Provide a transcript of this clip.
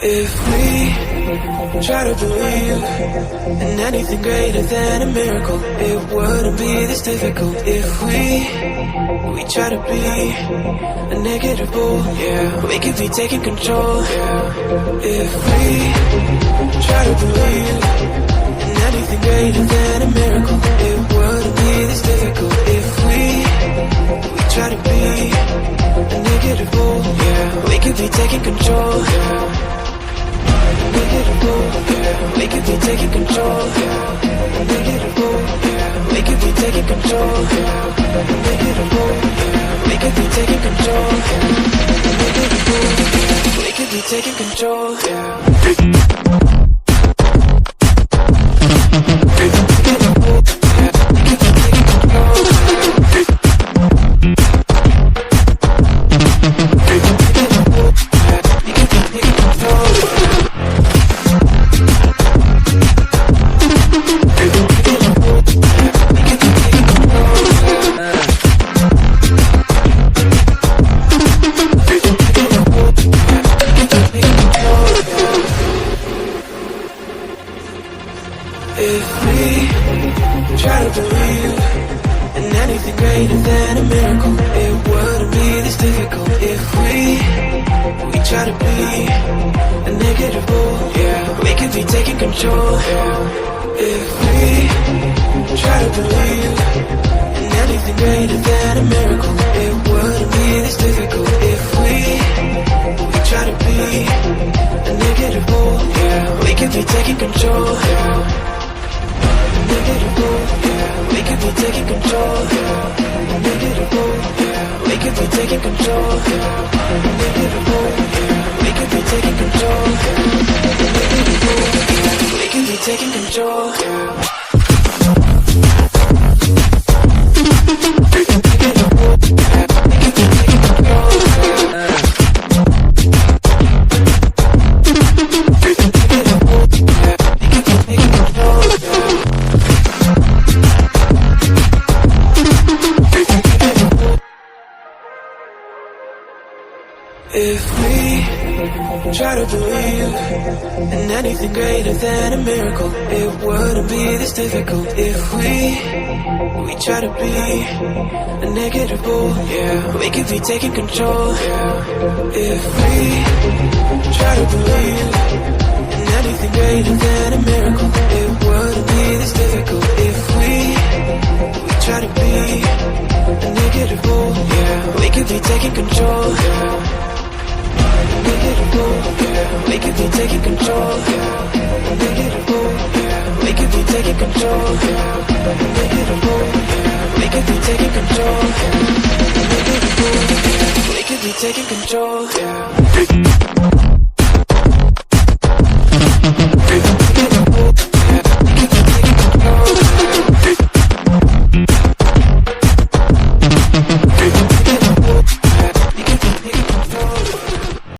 If we try to believe in anything greater than a miracle, it wouldn't be this difficult. If we try to be a negative bull, yeah, we could be taking control. If we try to believe in anything greater than a miracle, it wouldn't be this difficult. If we try to be a negative bull, yeah, we could be taking control. We could be taking control. We could be taking control. We could be taking control. We could be taking control. If we try to believe in anything greater than a miracle, it wouldn't be this difficult. If we try to be a negative bull, yeah, we could be taking control. If we try to believe in anything greater than a miracle, it wouldn't be this difficult. If we try to be a negative bull, yeah, we could be taking control. We could be taking control. We could be taking control. We could be taking control. We could be taking control. If we try to believe in anything greater than a miracle, it wouldn't be this difficult. If we try to be a negative bull, yeah, we could be taking control. If we try to believe in anything greater than a miracle, it wouldn't be this difficult. If we try to be a negative bull, yeah, we could be taking control. We could be taking control. We could be taking control. We could be taking control. We could be taking control.